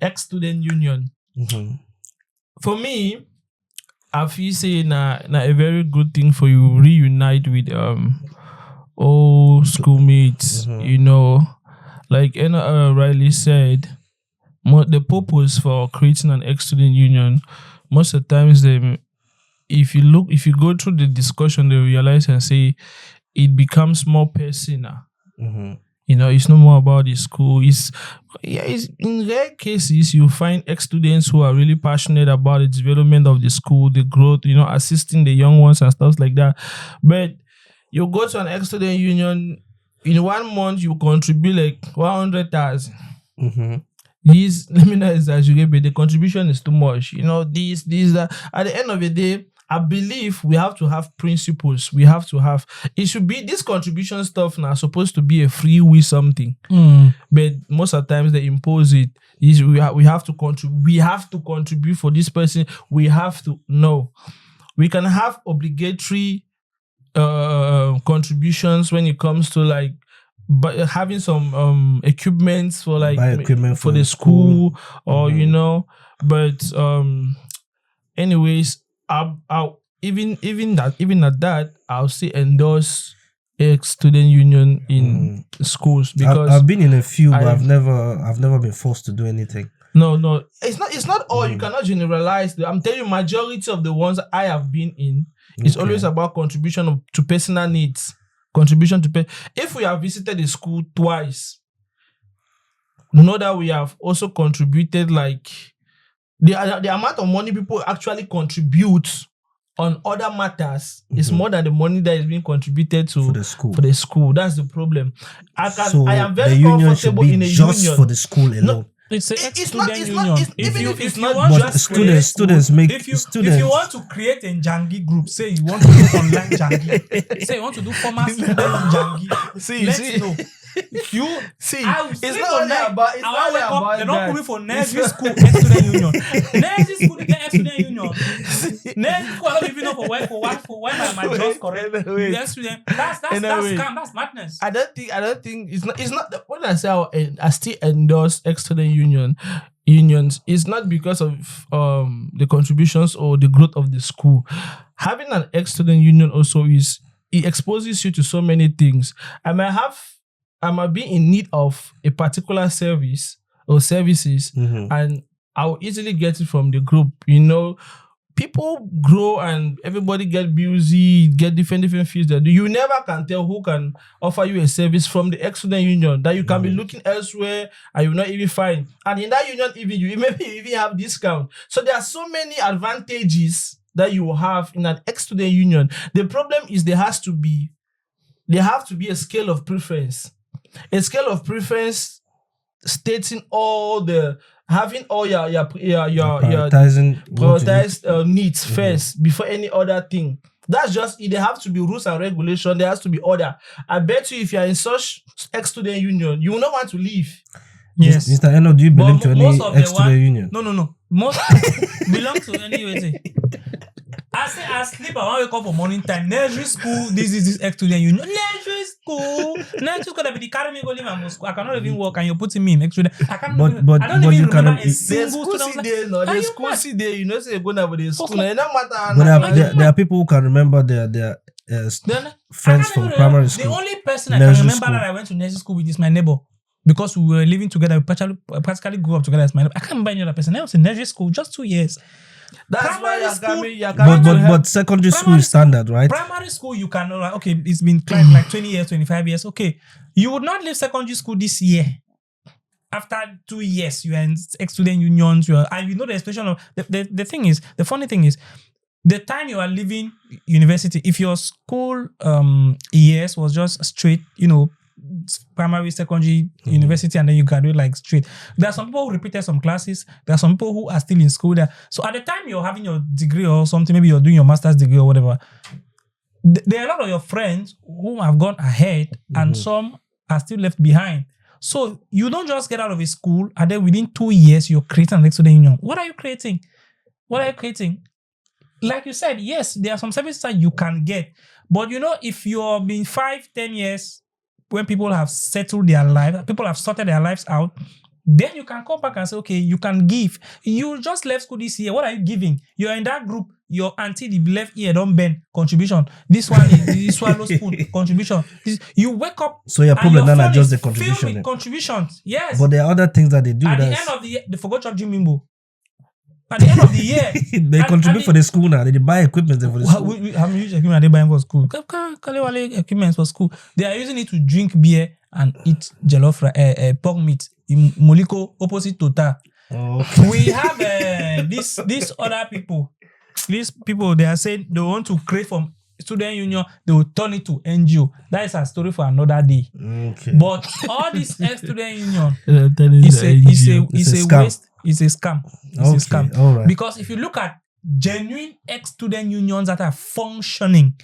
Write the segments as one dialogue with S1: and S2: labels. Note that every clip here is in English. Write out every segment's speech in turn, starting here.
S1: ex-student union. For me, I feel say na a very good thing for you reunite with old schoolmates. You know, like Enow rightly said, the purpose for creating an ex-student union, most of the times if you go through the discussion, they realize and say it becomes more personal. You know, it's no more about the school. It's in rare cases you find ex-students who are really passionate about the development of the school, the growth, you know, assisting the young ones and stuff like that. But you go to an ex-student union, in 1 month you contribute like 100,000. These, let me not exaggerate, but the contribution is too much. You know, these that. At the end of the day, I believe we have to have principles. We have to have. It should be this contribution stuff now supposed to be a free will something, but most of the times they impose it. We have to contribute. We have to contribute for this person. We have to know. We can have obligatory contributions when it comes to like, but having some equipments for like equipment for the school or you know. But anyways. I'll even at that I'll still endorse ex-student union in schools because
S2: I've been in a few, but I've never been forced to do anything.
S1: No, it's not all. You cannot generalize. I'm telling you, majority of the ones I have been in, it's always about contribution to personal needs. Contribution to if we have visited the school twice, know that we have also contributed like. The amount of money people actually contribute on other matters is more than the money that is being contributed to for the school. That's the problem. I am very comfortable in a
S2: just
S1: union
S2: for the school alone.
S3: No, it's an ex-student union.
S1: If you
S3: want to create a Njangi group, say you want to do online Njangi, say you want to do former student Njangi, let's know. You see, it's not only about they're not coming for nursery school ex-student union. Nursery school ex-student union. Nursery school, I don't even know for when my job's correct. Ex-student, that's scam, that's madness.
S1: I don't think it's not when I say I still endorse ex-student unions, it's not because of the contributions or the growth of the school. Having an ex-student union also it exposes you to so many things. I might be in need of a particular service or services, and I'll easily get it from the group. You know, people grow and everybody get busy, get different fields that you never can tell who can offer you a service from the ex-student union that you can be looking elsewhere and you'll not even find. And in that union, even you even have discount. So there are so many advantages that you will have in an ex-student union. The problem is there have to be a scale of preference. A scale of preference stating having all your prioritized needs first before any other thing. That's just it. There have to be rules and regulations. There has to be order. I bet you if you are in such ex-student union, you will not want to leave.
S2: Yes. Mr. Enow, do you belong to any ex-student union?
S3: No. Most belong to any I say I sleep. I want to wake up for morning time. Nursery school. This ex-student union. Nursery school. That be carry me go leave my school. I cannot even walk, and you're putting me in ex-student. I can't. I don't even remember a single student.
S1: The school see there. You know, say go now with the school. It no matter.
S2: But there are people who can remember their friends from primary school.
S3: The only person I can remember that I went to nursery school with is my neighbor. Because we were living together, we practically grew up together as my neighbor. I can't remember any other person. I was in nursery school just 2 years.
S1: That's why
S2: but secondary school is standard, right?
S3: Primary school, you can, okay, it's been like 20 years, 25 years. Okay, you would not leave secondary school this year. After 2 years, you are in ex-student unions, and you know the expression of the thing is, the funny thing is, the time you are leaving university, if your school years was just straight, primary, secondary, university, and then you graduate like straight. There are some people who repeated some classes. There are some people who are still in school there. So at the time you're having your degree or something, maybe you're doing your master's degree or whatever, there are a lot of your friends who have gone ahead and some are still left behind. So you don't just get out of a school and then within 2 years you're creating an ex-student union. What are you creating? Like you said, yes, there are some services that you can get. But if you're been 5-10 years when people have settled their lives, people have sorted their lives out, Then you can come back and say, okay, you can give. You just left school this year. What are you giving? You're in that group. Your auntie the left ear don't bend. Contribution. This one is the swallow spoon. Contribution. You wake up.
S2: So your problem now just the contribution.
S3: Filled with contributions. Yes.
S2: But there are other things that they do.
S3: At the end of the year, they forgot to Jim Mimbo. At the end of the year,
S2: they contribute for the school now. They buy equipment for the school.
S3: How many equipment are they buying for school? Equipment for school. They are using it to drink beer and eat jollof pork meat in Moliko opposite Total.
S2: Okay.
S3: We have these other people. These people, they are saying they want to create from student union, they will turn it to NGO. That is a story for another day.
S2: Okay.
S3: But all this student union
S1: It's
S3: is a waste. It's a scam. It's a scam.
S2: All right.
S3: Because if you look at genuine ex-student unions that are functioning,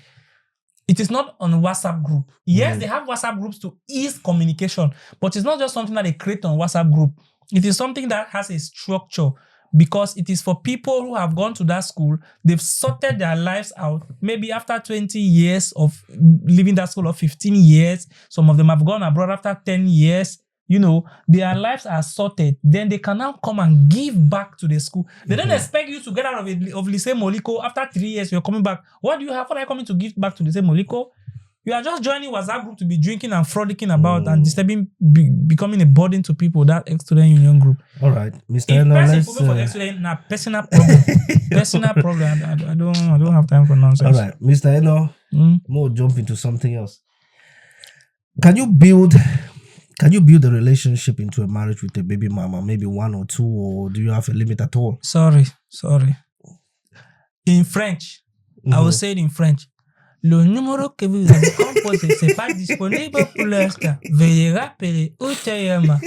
S3: it is not on WhatsApp group. Yes, they have WhatsApp groups to ease communication, but it's not just something that they create on WhatsApp group. It is something that has a structure because it is for people who have gone to that school. They've sorted their lives out. Maybe after 20 years of leaving that school or 15 years, some of them have gone abroad after 10 years. You know, their lives are sorted. Then they can now come and give back to the school. They don't expect you to get out of Lycée Moliko. After 3 years, you're coming back. What do you have? What are you coming to give back to Lycée Moliko? You are just joining WhatsApp group to be drinking and frolicking about and disturbing, becoming a burden to people, that ex-student union group.
S2: All right. Mr.
S3: If
S2: Enow,
S3: person for ex-student, nah, personal problem. Personal problem. I don't have time for nonsense.
S2: All right. Mr. Enow, more jump into something else. Can you build a relationship into a marriage with a baby mama, maybe 1 or 2, or do you have a limit at all?
S3: Sorry. In French, I will say it in French. Le numéro que vous avez composé, c'est pas disponible pour l'instant. Veuillez rappeler ultérieurement.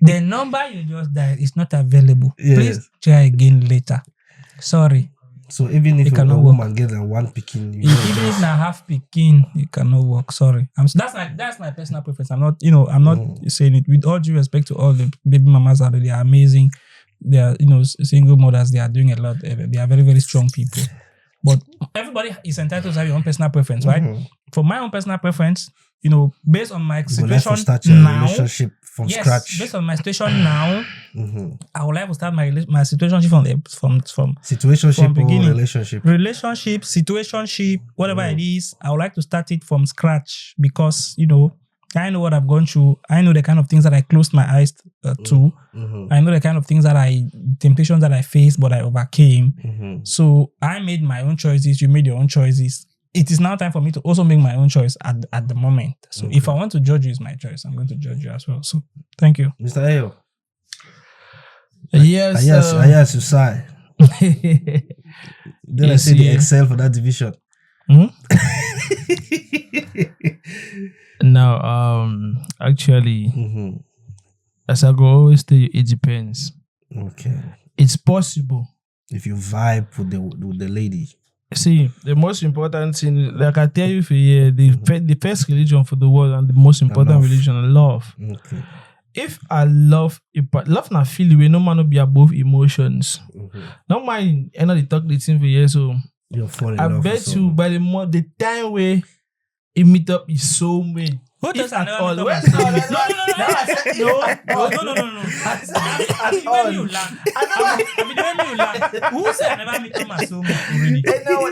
S3: The number you just dialed is not available.
S2: Yes.
S3: Please try again later. Sorry.
S2: So even if a woman gets a 1 picking,
S3: even if na half picking, it cannot work. Sorry. That's my personal preference. I'm not saying it with all due respect to all the baby mamas out there. They are amazing. They are, single mothers. They are doing a lot. They are very, very strong people. But everybody is entitled to have your own personal preference, right? For my own personal preference, based on my situation now,
S2: relationship from scratch.
S3: Based on my situation now, I would like to start my situationship from
S2: situationship
S3: beginning.
S2: Or relationship,
S3: situationship, whatever it is. I would like to start it from scratch because I know what I've gone through. I know the kind of things that I closed my eyes to. I know the kind of things temptations that I faced, but I overcame. So I made my own choices. You made your own choices. It is now time for me to also make my own choice at the moment. So if I want to judge you, it's my choice. I'm going to judge you as well. So thank you.
S2: Mr. Eyoh.
S1: Yes.
S2: Yes, you sigh. Then I say they excel for that division.
S1: Now, actually, as I go always tell you, it depends.
S2: Okay.
S1: It's possible.
S2: If you vibe with the lady.
S1: See, the most important thing, like I tell you for here, the first religion for the world and the most important religion, love. Okay. If I love not feel way, no man will be above emotions. No mind, I know they talk the thing for here, so I bet you by the time where it meet up is so many.
S3: Who does that? No.
S1: No.
S3: Who said I never meet my soulmate already?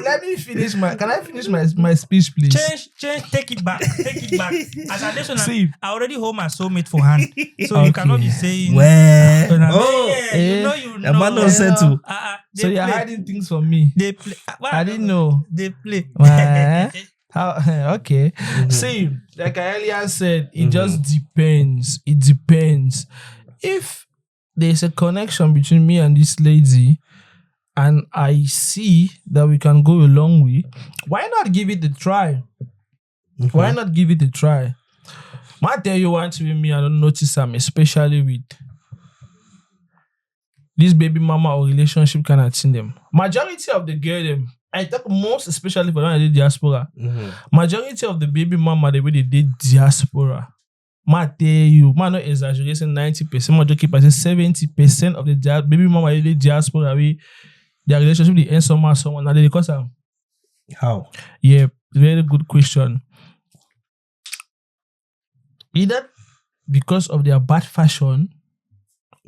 S1: Let me finish can I finish my speech, please?
S3: Change, take it back. As a nation, I already hold my soulmate for hand. So you cannot be saying
S2: man said to.
S1: So you're hiding things from me.
S3: They play.
S1: I didn't know.
S3: They play.
S1: How? Okay. See, like I earlier said, it just depends. It depends. If there's a connection between me and this lady, and I see that we can go a long way, why not give it a try? Why not give it a try? I tell you one thing with me, I don't notice I'm especially with this baby mama or relationship kind of thing them. Majority of the girl them, I talk most especially for when I did diaspora. Majority of the baby mama, the way they did diaspora, I tell you, man, not exaggerating 90%, I just keep saying 70% of the baby mama they did diaspora, their relationship they end someone, and they cause
S2: how?
S1: Yeah, very good question. Either because of their bad fashion,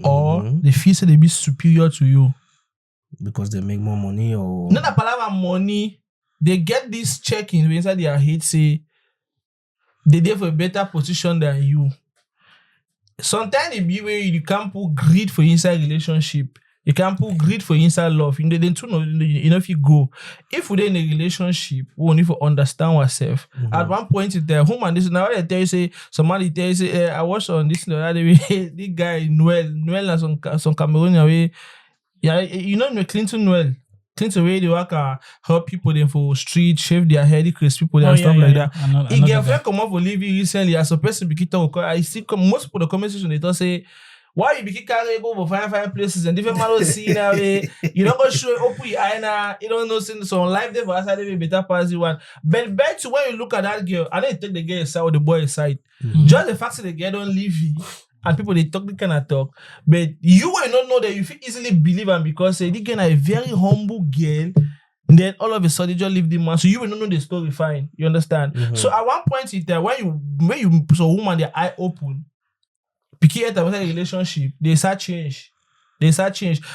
S1: or they feel say they be superior to you.
S2: Because they make more money or
S1: Not a palava money. They get this check-in inside their head say they there for a better position than you. Sometimes it be where you can't put greed for inside relationship. You can't put greed for inside love. You know, if you go. If we're in a relationship, we need to understand ourselves. At one point in time, home and this now they tell you say somebody tell you say I watched on this this guy Noel and some Cameroonian way. Yeah, you know Clinton Noel. Clinton way they work help people them for street, shave their hair, decrease people and stuff like that. His girlfriend come up for living recently as a person be talk. I see most of the conversation they don't say why you be carry go for fine places and different man see now you don't go show open your eye now, you don't know some life there for outside they be better pass you one. But back to when you look at that girl, I don't take the girl aside or the boy aside. Just the fact that the girl don't leave you. And people they talk, they cannot talk. But you will not know that you feel easily believe them because they can a very humble girl. And then all of a sudden you just leave the man. So you will not know the story fine. You understand? So at one point in time, when you so woman their eye open, picky at a relationship, they start change.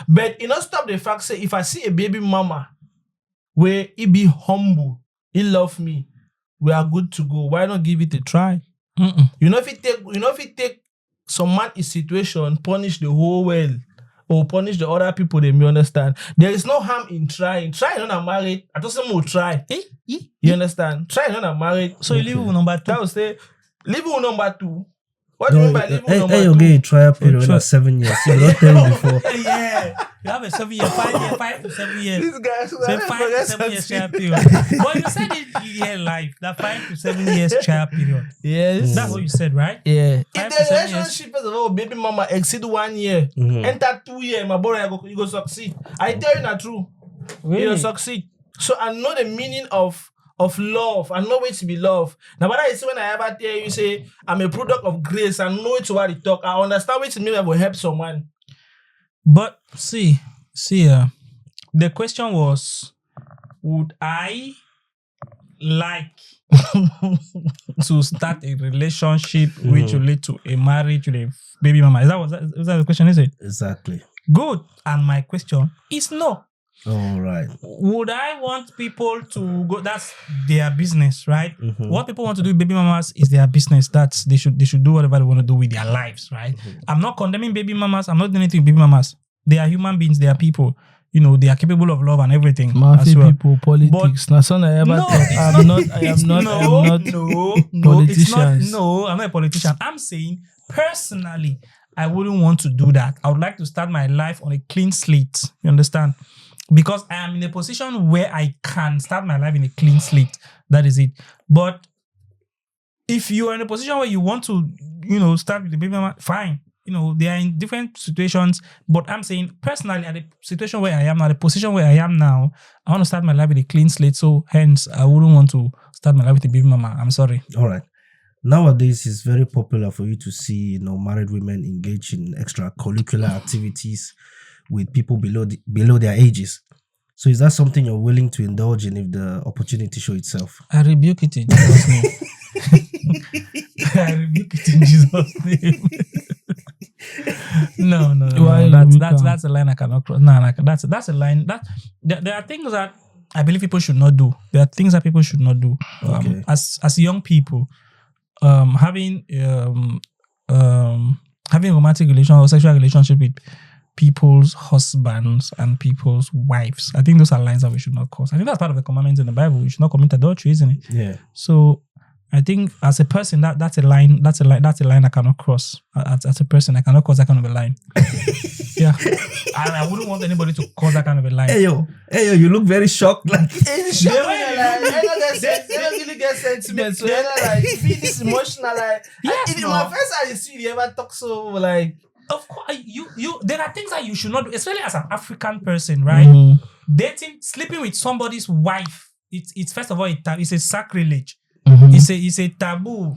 S1: But it not stop the fact say if I see a baby mama where he be humble, he love me, we are good to go. Why not give it a try? You know if it take some man in situation, punish the whole world or punish the other people, they may understand. There is no harm in trying. Try not married. I just say more try. You understand? Try not married.
S3: So you leave with number 2.
S1: That will say leave with number 2. What do you mean by leave with number 2?
S2: You get a trial period of 7 years. You don't tell me before.
S3: Yeah. You have a 7 year, 5 to 7 years.
S1: These guys
S3: So 5 to 7 years trial period. But you said it in life, that 5 to 7 years trial period.
S1: Yes.
S3: That's what you said, right?
S1: Yeah.
S3: 5
S1: If
S3: to
S1: the
S3: 7 years.
S1: relationship first of all, baby mama exceed 1 year, enter 2 years, my brother, you go succeed. I tell you the truth.
S3: Really?
S1: You'll succeed. So I know the meaning of love. I know it to be love. Now, but I say when I ever tell you, say, I'm a product of grace, I know it's what it talk. I understand what it means I will help someone.
S3: But see, the question was, would I like to start a relationship which will lead to a marriage with a baby mama? Is that the question, is it?
S2: Exactly.
S3: Good. And my question is no.
S2: All right.
S3: Would I want people to go? That's their business, right? What people want to do with baby mamas is their business. That's they should do whatever they want to do with their lives, right? I'm not condemning baby mamas. I'm not doing anything with baby mamas. They are human beings. They are people. You know, they are capable of love and everything.
S1: Mafia
S3: well.
S1: people, politics. Now, son, I ever
S3: No,
S1: talk. I'm not politicians.
S3: I'm not a politician. I'm saying personally, I wouldn't want to do that. I would like to start my life on a clean slate. You understand? Because I am in a position where I can start my life in a clean slate. That is it. But if you are in a position where you want to, start with the baby mama, fine. They are in different situations. But I'm saying personally, at the situation where I am now, the position where I am now, I want to start my life with a clean slate. So hence, I wouldn't want to start my life with a baby mama. I'm sorry.
S2: All right. Nowadays, it's very popular for you to see, married women engage in extracurricular activities with people below their ages. So is that something you're willing to indulge in if the opportunity show itself?
S3: I rebuke it in Jesus' name. I rebuke it in Jesus' name. No. That's a line I cannot cross. No, that's a line that there are things that I believe people should not do. There are things that people should not do.
S2: Okay.
S3: As young people, having romantic relation or sexual relationship with people's husbands and people's wives. I think those are lines that we should not cross. I think that's part of the commandments in the Bible. We should not commit adultery, isn't it?
S2: Yeah.
S3: So I think as a person, that's a line I cannot cross. As a person, I cannot cross that kind of a line. Yeah. And I wouldn't want anybody to cross that kind of a line.
S2: Hey yo, you look very shocked. Like
S1: they don't really get sentiment. So they're like, feel this emotional. Like,
S3: Yes,
S1: in
S3: no.
S1: my first time you see, you ever talk so like.
S3: Of course, you. There are things that you should not do, especially as an African person, right? Dating, sleeping with somebody's wife. It's first of all, it's a sacrilege. It's a taboo,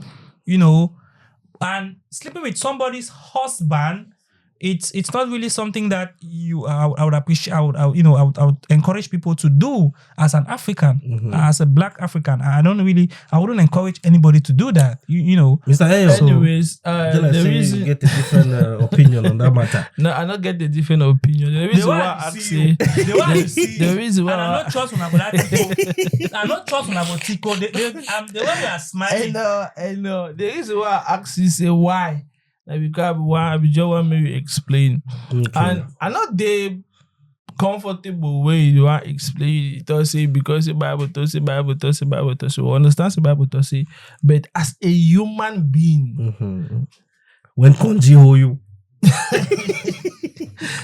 S3: and sleeping with somebody's husband it's not really something that I would appreciate. I would encourage people to do as an African, as a Black African. I wouldn't encourage anybody to do that. You know,
S2: Mr. Eyoh.
S1: Anyways,
S2: The reason you get a different opinion on that matter.
S1: No, I don't get the different opinion. The reason why I say
S3: the reason why I'm not trust about that. I'm not trust about Tico. The way you are smiling.
S1: I know. The reason why I ask you say why. Like because why I just want me to explain.
S2: Okay.
S1: And I know the comfortable way you want to explain it. To say because the Bible to say Bible to say Bible to say. We understand the Bible to say, but as a human being,
S2: when Konji hold you.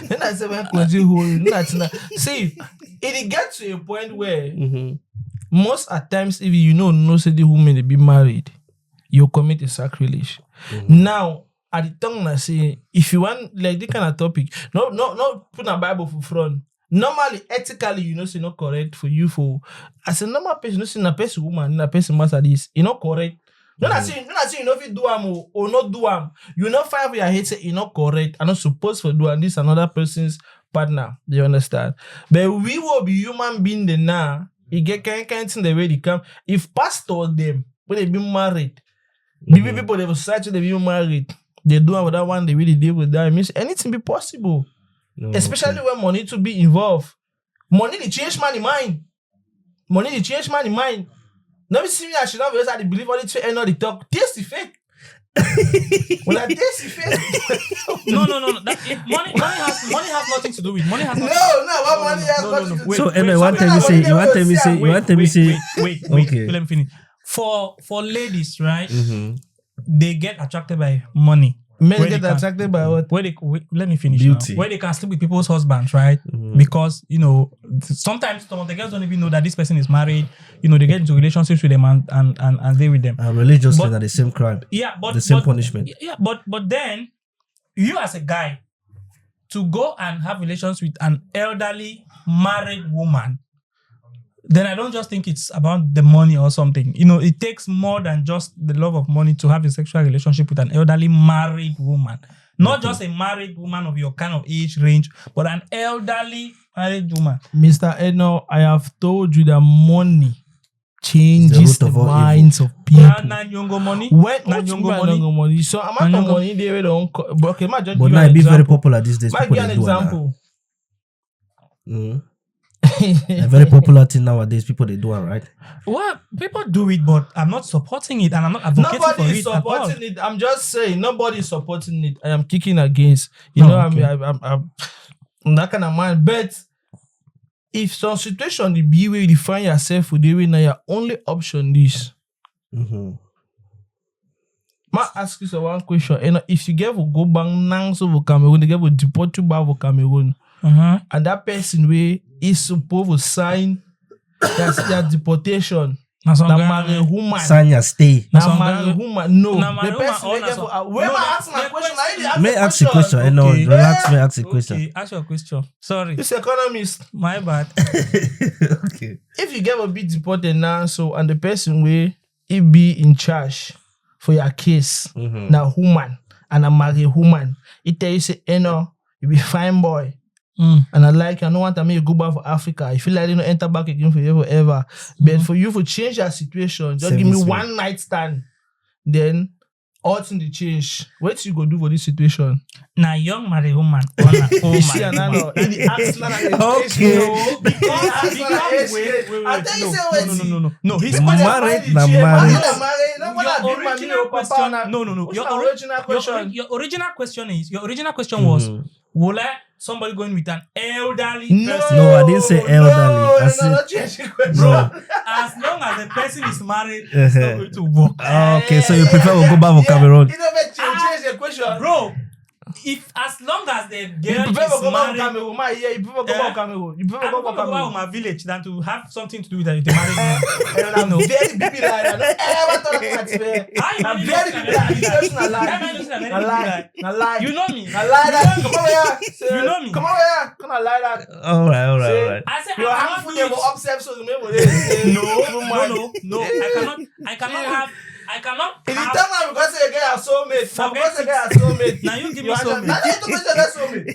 S1: Then I say when Konji hold you, not see. It gets to a point where most at times if you no say the woman they be married, you commit a sacrilege. Now at the tongue I say if you want like this kind of topic, no put a Bible for front. Normally, ethically, say not correct for you for as a normal person, say a person woman, a person master this, not correct. Not saying if you do am or not do am. You not find for your head say not correct and not supposed to do and this another person's partner. Do you understand? But we will be human being the now. You get kind thing the way they come. If pastor them when they be married, maybe people they will society they be married. They do with that one, they really deal with that. It means anything be possible. No, especially when money to be involved. Money they change money mind. Money they change money mind. Never see me I should not be believe all the and all the talk. Taste the fake. When I taste the fake.
S3: No. Money has nothing to do with money has nothing.
S1: What money has nothing to do with.
S2: So you want to say
S3: wait,
S2: okay.
S3: Let me finish. For ladies, right? They get attracted by money.
S1: Men get attracted by what?
S3: Let me finish.
S2: Beauty.
S3: Now. Where they can sleep with people's husbands, right? Because sometimes some of the girls don't even know that this person is married. They get into relationships with them and they with them.
S2: Religiously, are the same crime.
S3: Yeah, but
S2: the same punishment.
S3: Yeah, but then you as a guy to go and have relations with an elderly married woman. Then I don't just think it's about the money or something. It takes more than just the love of money to have a sexual relationship with an elderly married woman. Not just a married woman of your kind of age range, but an elderly married woman.
S1: Mr. Enow, I have told you that money changes the minds of people.
S3: Nanyongo money?
S1: Nanyongo money. So amount of money they don't. Okay,
S2: but now it be very popular these days.
S1: Might give an example.
S2: A very popular thing nowadays. People they do it, right?
S3: Well, people do it, but I'm not supporting it, and I'm not advocating for it.
S1: Nobody is supporting it. I'm just saying nobody is supporting it. I am kicking against. I'm that kind of man. But if some situation the be where you find yourself with the way now your only option this. Ma ask you one question. If you get to go back now to Cameroon, they get to deport you back to Cameroon. And that person way is supposed to sign that deportation. Marry woman.
S2: Sign your stay.
S1: Marry woman. No. The person way get for. When I ask my question,
S2: may ask a question. Relax. May ask a question.
S3: Okay, ask your question. Sorry.
S1: This economist.
S3: My bad.
S2: Okay.
S1: If you get a bit deported now, and the person way it be in charge for your case, now woman and I marry woman, it tell you say, you be fine boy. And I don't want to make you go back for Africa. I feel like you don't enter back again for you forever. But for you to change your situation, just give me one night stand. Then all things change. What you go do for this situation?
S3: Now young married woman.
S1: You see, in the accident
S3: No. He's
S2: married.
S3: Your original question was, will somebody going with an elderly person?
S2: No, I didn't say elderly. I said,
S3: bro, as long as the person is married, it's not going to work.
S2: Okay, so you prefer to go back for Cameroon?
S1: You don't change the question,
S3: bro. If as long as the girl
S1: you prefer
S3: is
S1: to go back
S3: married,
S1: to Cameroon, you prefer to go back to Cameroon. You prefer to go back to Cameroon.
S3: my village than to have something to do with the married man.
S1: I'm very big like I don't ever talk about it. I'm very big like I lie.
S3: You know me.
S1: I lie that. Come over here.
S3: You know me.
S1: Come over here. Come on, lie that.
S2: All right.
S3: I said
S1: you're
S3: I cannot
S1: harmful.
S3: do
S1: You will
S3: it.
S1: upset. So remember,
S3: No. I cannot have I cannot.
S2: If you tell me because you get a soulmate, now because you get a soulmate.
S3: Now you give me
S2: Now
S3: soulmate.
S2: you talk about you get soulmate.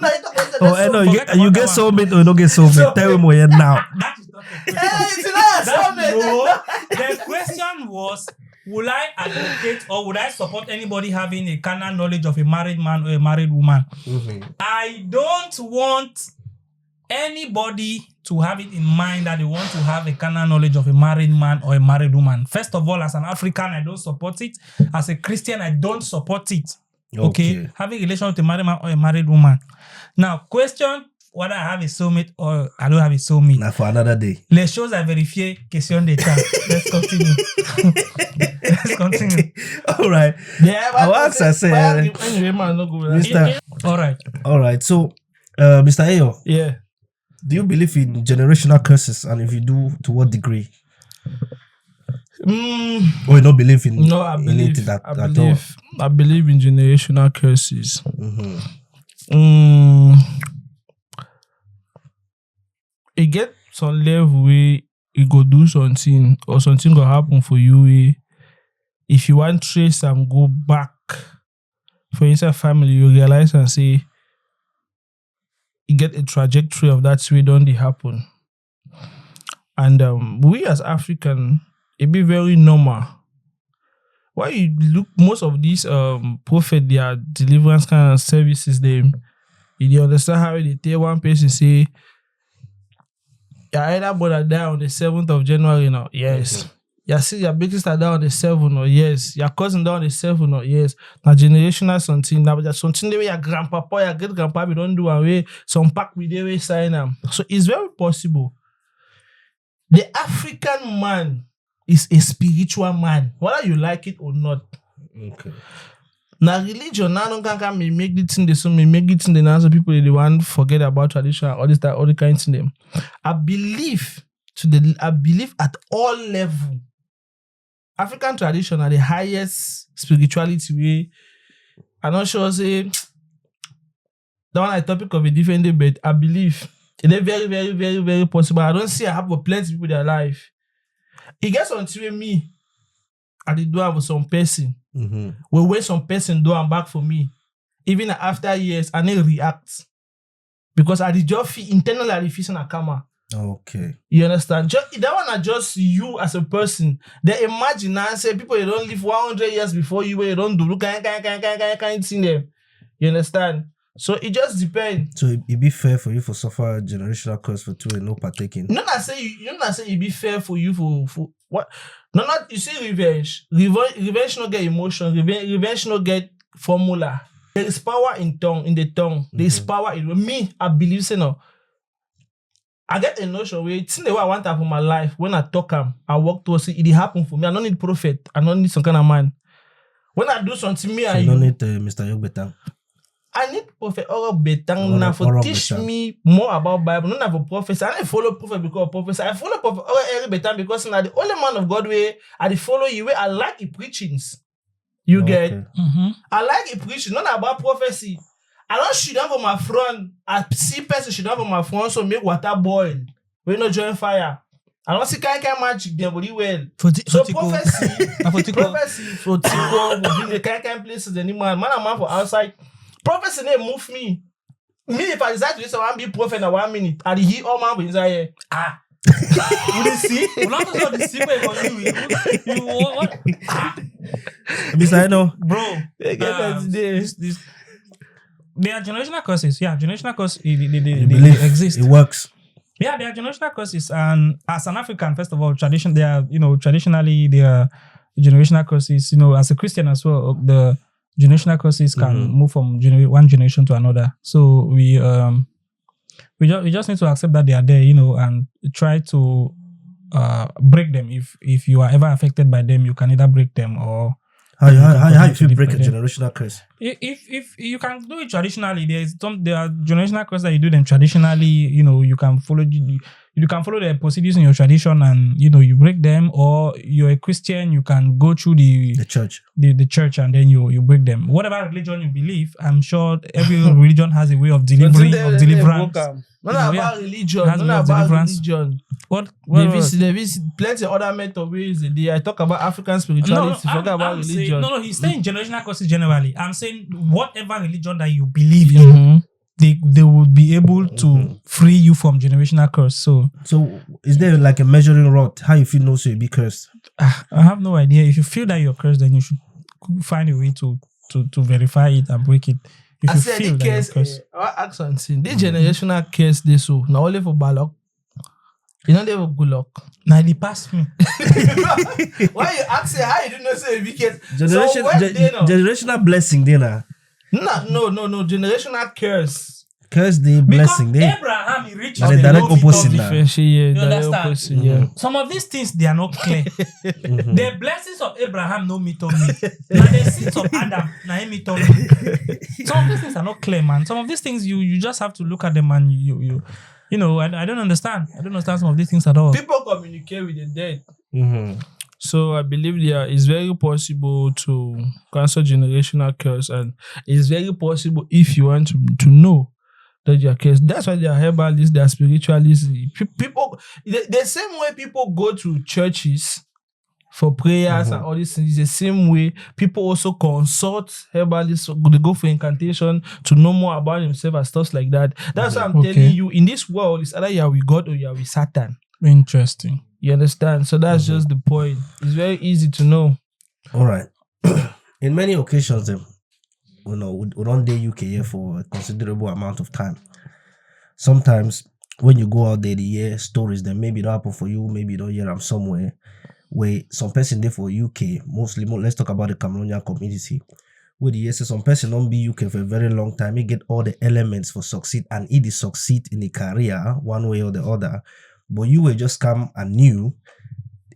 S2: Now you talk about you
S4: Oh,
S2: get
S4: no,
S2: soulmate.
S3: Forget
S4: you
S3: about
S4: get
S3: that
S4: soulmate or you don't get soulmate. Tell him where now.
S3: That is not the question.
S2: Hey, it's not a soulmate.
S3: No, the question was, will I advocate or would I support anybody having a carnal knowledge of a married man or a married woman? I don't want anybody to have it in mind that they want to have a carnal knowledge of a married man or a married woman. First of all, as an African, I don't support it. As a Christian, I don't support it. Okay. Having a relation with a married man or a married woman. Now, question whether I have a soulmate or I don't have a soulmate.
S2: Now for another day.
S3: Les choses à vérifier, question d'état. Let's continue. Let's continue.
S4: All right.
S1: Yeah,
S4: Our answer say,
S1: anyway, man, no go with that.
S4: Mr.
S3: All right.
S4: So, Mr. Eyoh,
S1: Yeah.
S4: do you believe in generational curses? And if you do, to what degree? Or you don't believe in,
S1: No, I believe.
S4: in it at all?
S1: I believe in generational curses. It get some level where you go do something or something go happen for you. Where if you want trace and go back for inside family, you realize and say you get a trajectory of that way don't they happen. And we as African, it be very normal. Why you look most of these prophet their deliverance kind of services, you understand how they tell one person say your either brother die on the 7th of January now, yes. You see your big sister die on the 7th or yes. Your cousin die on the 7th or yes. Now generational something. Now just something the way your grandpapa, your great grandpa we don't do away. Some pack with the way sign them. So it's very possible. The African man is a spiritual man, whether you like it or not.
S2: Okay.
S1: Now religion, now can make the thing so make it in the answer people they want forget about tradition, all this all the kinds of them. I believe at all level, African tradition are the highest spirituality way. I'm not sure say that one a topic of a different debate. I believe it is very, very, very, very possible. I don't see I have plenty of people in their life. It gets until me at the door of some person. When some person do and back for me, even after years, I need react. Because I did just feel internally I feel a karma.
S2: Okay.
S1: You understand? That one are just you as a person. They imagine and say people they don't live 100 years before you where you don't do look can't see them. You understand? So it just depends.
S2: So it be fair for you for suffer generational curse for two and no partaking.
S1: You not say it be fair for you for what? No, not you see revenge. Revenge not get emotion. Revenge not get formula. There is power in the tongue. There is power in me. I believe so now. I get a notion where it's the way I want to have my life. When I talk I walk towards it. It happen for me. I don't need prophet. I don't need some kind of man. When I do something, me and
S2: you don't need Mr. Yogbetang.
S1: I need prophet or betang now for teach me more about Bible. Not have a prophet. I don't follow prophet because of prophet. I follow prophet or betang because now the only man of God way I follow you way I like the preachings. You get? I like the preaching. Not about prophecy. I don't shoot down for my front. I see person shoot down for my front so make water boil. We no join fire. I don't see kind magic there, but well. So prophecy for Tico, for the kind places anymore. Man, I'm for outside. Prophecy name move me. Me, if I decide to do so, I want to be prophet in 1 minute. I hear all man inside here.
S3: Would you see? We're not talking about the secret for you. You what?
S2: Mr. Enow,
S3: Bro, there are generational curses. Yeah, generational curses they exist.
S2: It works.
S3: Yeah, there are generational curses, and as an African, first of all, traditionally there are generational curses. As a Christian as well, the generational curses can move from one generation to another. So we just need to accept that they are there, and try to break them. If you are ever affected by them, you can either break them or
S2: how you feel break a generational curse?
S3: If you can do it traditionally, there are generational curses that you do them traditionally. You can follow. You you can follow the procedures in your tradition and you break them, or you're a Christian, you can go through the
S2: church.
S3: The church and then you break them. Whatever religion you believe, I'm sure every religion has a way of delivery, of deliverance.
S1: Not about religion. Not about
S3: deliverance.
S1: religion.
S3: What?
S1: There is plenty of other method ways. I talk about African spirituality. Forget about religion.
S3: Saying, he's saying generational curses generally. I'm saying whatever religion that you believe in, they would be able to free you from generational curse. So
S2: is there like a measuring rod? How you feel no so you be cursed?
S3: I have no idea. If you feel that you're cursed, then you should find a way to verify it and break it. If you feel that you're cursed.
S1: Our accent, this generational curse, they so now only for bad luck. You know they have good luck.
S3: Now they pass me.
S1: Why you asking how you do not say because
S2: generational blessing then
S1: No, generational curse.
S2: Curse the blessing
S3: because
S2: there.
S3: Abraham he reached
S2: the direct opposite now.
S3: You understand? Some of these things they are not clear. The blessings of Abraham no meet on me. Now the seeds of Adam now meet on me. Some of these things are not clear, man. Some of these things you just have to look at them and I don't understand. I don't understand some of these things at all.
S1: People communicate with the dead. So I believe it's very possible to cancel generational curse, and it's very possible if you want to know that you're cursed. That's why they are herbalists, they are spiritualists. People, the same way people go to churches for prayers and all these things, the same way people also consult herbalists. They go for incantation to know more about themselves and stuff like that. That's why I'm telling you, in this world, it's either you are with God or you are with Satan.
S3: Interesting.
S1: You understand? So that's just the point. It's very easy to know.
S2: All right. In many occasions, we don't day UK here for a considerable amount of time. Sometimes when you go out there, you hear stories that maybe don't happen for you, maybe you don't hear them somewhere, where some person there for UK, mostly, let's talk about the Cameroonian community, where the say some person don't be UK for a very long time, he get all the elements for succeed, and he did succeed in a career one way or the other. But you will just come and new,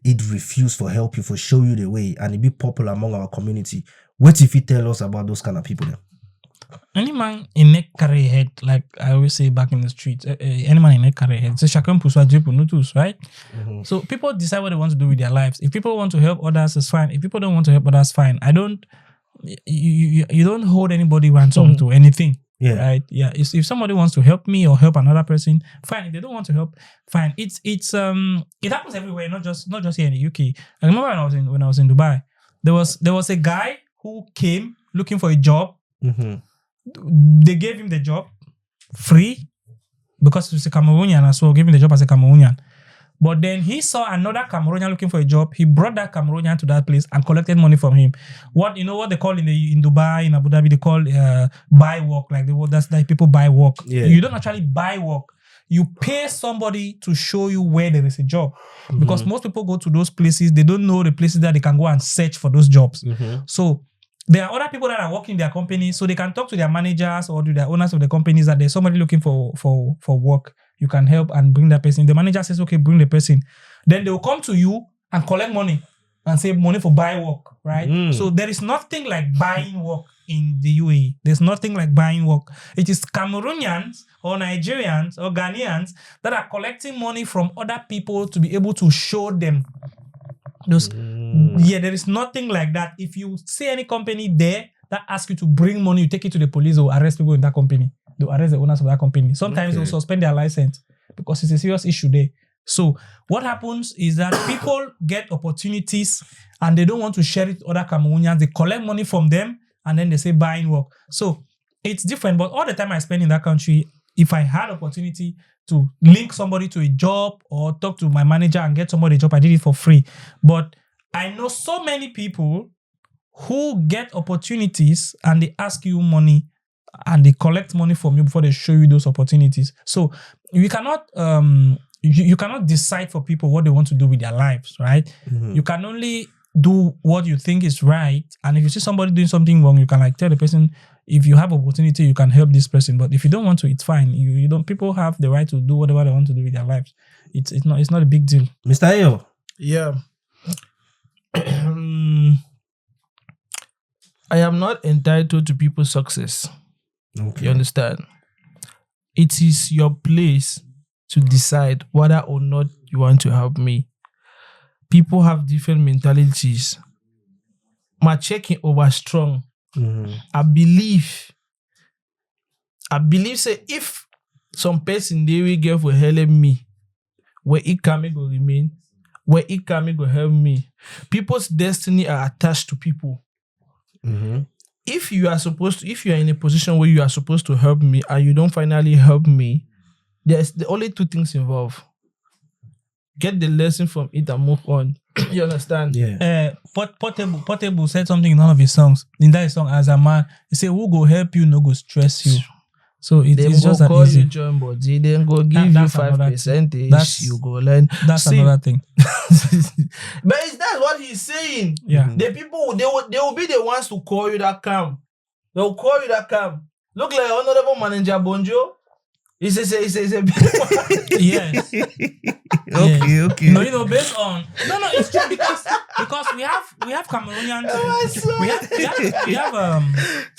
S2: it refuse for help you, for show you the way, and it be popular among our community. What if you tell us about those kind of people then?
S3: Any man in a career head, like I always say back in the streets, any man in a career head, c'est chacun pour soi, Dieu pour nous tous, right? So people decide what they want to do with their lives. If people want to help others, it's fine. If people don't want to help others, fine. You don't hold anybody ransom to anything.
S2: Yeah.
S3: Right. Yeah. If somebody wants to help me or help another person, fine. If they don't want to help, fine. It happens everywhere, not just here in the UK. I remember when I was in Dubai, there was a guy who came looking for a job. They gave him the job free because he was a Cameroonian, and so gave him the job as a Cameroonian. But then he saw another Cameroonian looking for a job. He brought that Cameroonian to that place and collected money from him. What they call in Dubai, in Abu Dhabi, they call buy work. That's like people buy work.
S2: Yeah.
S3: You don't actually buy work. You pay somebody to show you where there is a job. Because most people go to those places, they don't know the places that they can go and search for those jobs. So there are other people that are working in their company, so they can talk to their managers or to the owners of the companies that there's somebody looking for work. You can help and bring that person. The manager says, okay, bring the person. Then they will come to you and collect money and say money for buy work, right? So there is nothing like buying work in the UAE. There's nothing like buying work. It is Cameroonians or Nigerians or Ghanaians that are collecting money from other people to be able to show them those. Yeah, there is nothing like that. If you see any company there that asks you to bring money, you take it to the police or arrest people in that company. They'll arrest the owners of that company. Sometimes they'll suspend their license because it's a serious issue there. So what happens is that people get opportunities and they don't want to share it with other Cameroonians. They collect money from them and then they say buying work. So it's different. But all the time I spend in that country, if I had opportunity to link somebody to a job or talk to my manager and get somebody a job, I did it for free. But I know so many people who get opportunities and they ask you money and they collect money from you before they show you those opportunities. So you cannot you cannot decide for people what they want to do with their lives, right? You can only do what you think is right. And if you see somebody doing something wrong, you can tell the person, if you have opportunity, you can help this person. But if you don't want to, it's fine. You don't. People have the right to do whatever they want to do with their lives. It's not a big deal.
S2: Mr. Eyoh.
S1: Yeah. I am not entitled to people's success.
S2: Okay.
S1: You understand? It is your place to decide whether or not you want to help me. People have different mentalities. My checking over strong. I believe say if some person they will get for help me, where it can go remain, where it can go help me. People's destiny are attached to people. If you are in a position where you are supposed to help me and you don't finally help me, there's the only two things involved. Get the lesson from it and move on. You understand?
S2: Yeah.
S3: Portable said something in one of his songs. In that song, as a man, he said, "Who go help you, no go stress you." So it's just that
S1: call
S3: easy.
S1: you join body, then go give you
S3: That's
S1: 5%. You go learn.
S3: That's another thing.
S1: But that's what he's saying.
S3: Yeah.
S1: The people they will be the ones to call you that calm. They'll call you that calm. Look like Honorable Manager Bonjo. It's a big
S3: Yes.
S2: Okay.
S3: No, based on it's true because we have Cameroonians, we have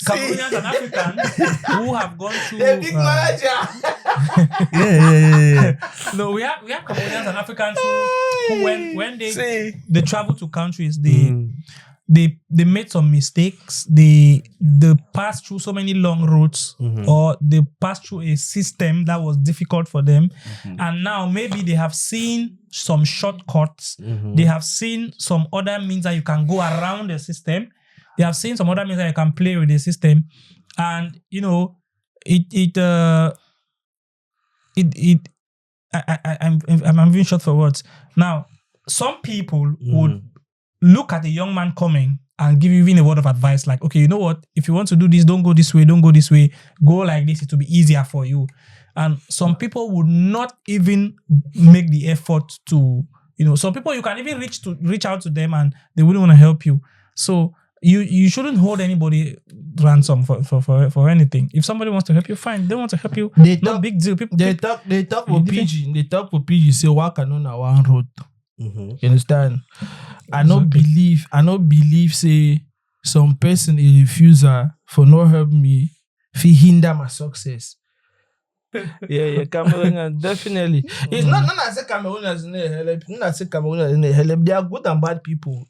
S3: Cameroonians and Africans who have gone through
S1: the big manager.
S2: Yeah.
S3: No, we have Cameroonians and Africans who when they travel to countries, they made some mistakes. They passed through so many long routes, or they passed through a system that was difficult for them, and now maybe they have seen some shortcuts. They have seen some other means that you can go around the system. They have seen some other means that you can play with the system, and I'm being short for words. Now, some people would look at a young man coming and give you even a word of advice like, okay, you know what? If you want to do this, don't go this way, don't go this way. Go like this, it will be easier for you. And some people would not even make the effort to, some people you can even reach out to them and they wouldn't want to help you. So you shouldn't hold anybody ransom for anything. If somebody wants to help you, fine. They want to help you. No big deal. They talk
S1: for PG. They talk for PG. Say walk on one road. You understand? I not believe say some person a refuser for not help me fi hinder my success. Yeah, Cameroonians definitely. It's not I say Cameroonians in help. Not say Cameroonians in help. They are good and bad people,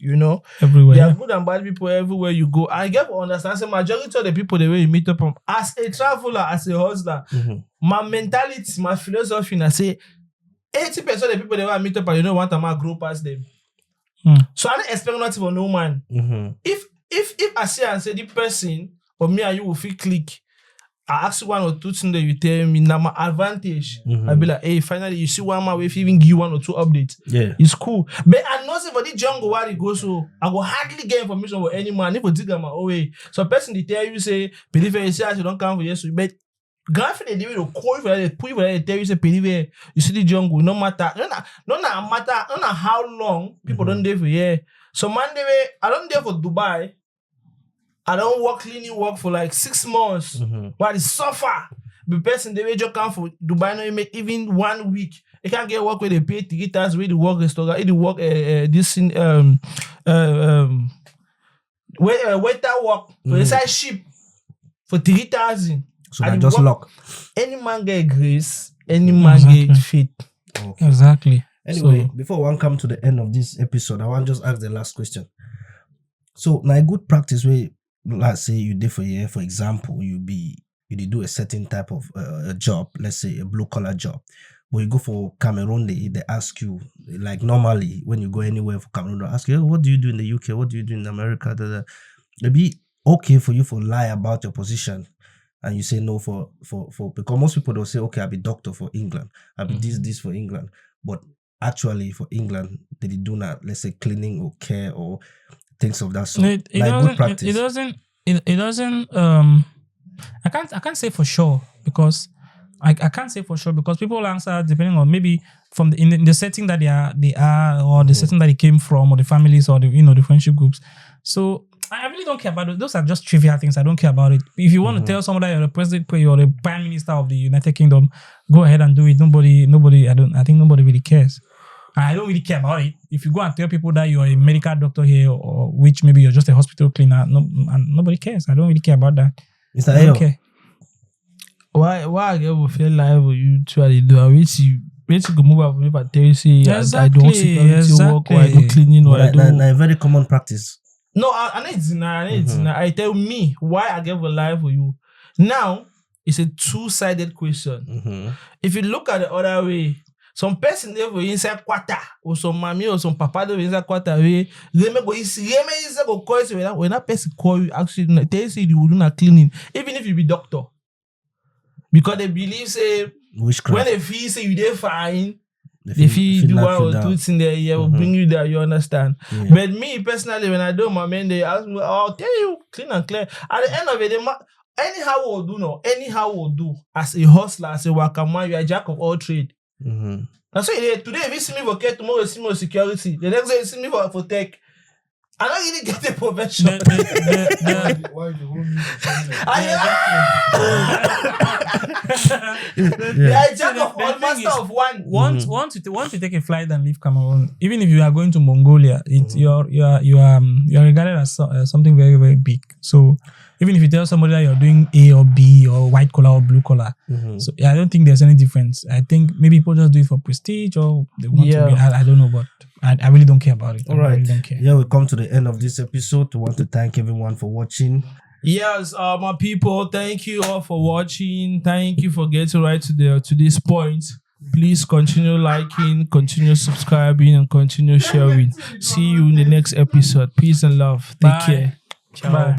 S3: everywhere.
S1: They are good and bad people everywhere you go. I get to understand. Say majority of the people the way you meet up as a traveler, as a hustler, my mentality, my philosophy, I say 80% of the people they want to meet up and you don't want to grow past them. So I don't expect nothing from no man. If I see and say the person or me and you will feel click, I ask you one or two things that you tell me now my advantage. I'll be like, hey, finally you see one man with even give you one or two updates.
S2: Yeah.
S1: It's cool. But I know say for the jungle where it goes, so I will hardly get information for any man. If I dig my own way. So a person they tell you say, believe you say I don't come for yes, but Grandfather, they will call you for that, put you for that, tell you say, believe you see the jungle, no matter how long people don't live here. So man, I don't there for Dubai. I don't work cleaning work for like 6 months. But it's suffer. The person they will just come for Dubai, no, you make even 1 week. You can't get work where they pay tickets, where they work restaurant, they work waiter work for inside ship for 3,000.
S2: So that just luck.
S1: Any man get grace, any man get faith.
S2: Okay.
S3: Exactly.
S2: Anyway, before one come to the end of this episode, I want to just ask the last question. So now a good practice where, let's say you did for a year, for example, you did do a certain type of a job, let's say a blue collar job. But you go for Cameroon, they ask you, like normally when you go anywhere for Cameroon, they ask you, oh, what do you do in the UK? What do you do in America? It'd be okay for you to lie about your position. And you say no for because most people don't say, okay, I'll be doctor for England. I'll be this for England. But actually for England, they do not, let's say, cleaning or care or things of that sort.
S3: It good practice. It doesn't I can't say for sure because I can't say for sure because people answer depending on maybe from in the setting that they are or the setting that they came from or the families or the friendship groups. So I really don't care about it. Those are just trivial things. I don't care about it. If you want to tell somebody you're the president or the prime minister of the United Kingdom, go ahead and do it. I think nobody really cares. I don't really care about it. If you go and tell people that you're a medical doctor here or which maybe you're just a hospital cleaner, nobody cares. I don't really care about that.
S2: Mr. Eyoh.
S1: Okay. Why I will feel like you try to do which basically move up if I tell you say I do
S3: Exactly,
S1: security work or I do
S3: exactly.
S1: cleaning or I do.
S2: a very common practice.
S1: No, I need to deny. I tell me why I give a lie for you. Now it's a two-sided question. If you look at the other way, some person there for inside quarter or some mommy or some papa there inside quarter way, they may go call you when that person call you actually tell you you will do not cleaning, even if you be doctor. Because they believe say
S2: Witchcraft.
S1: when they feel say you dey fine, they feel do one or two things there, will bring you there, you understand.
S2: Yeah.
S1: But me personally, when I do my men, they ask me, I'll tell you clean and clear. At the end of it, anyhow we'll do as a hustler, as a worker man, you are a jack of all trade. And so today if you see me for care, tomorrow you see me for security, the next day you see me for tech. I don't really get the profession.
S5: Why the whole
S1: Yeah, jack of all, master of one.
S3: Once you take a flight and leave Cameroon, even if you are going to Mongolia, you are regarded as something very, very big. So even if you tell somebody that you're doing A or B or white collar or blue collar, so I don't think there's any difference. I think maybe people just do it for prestige or they want to be. I don't know, but I really don't care about it.
S2: All right.
S3: I really don't care.
S2: Yeah, we come to the end of this episode. We want to thank everyone for watching.
S1: Yes, my people, thank you all for watching. Thank you for getting right to this point. Please continue liking, continue subscribing, and continue sharing. See you in the next episode. Peace and love. Take care.
S3: Ciao. Bye.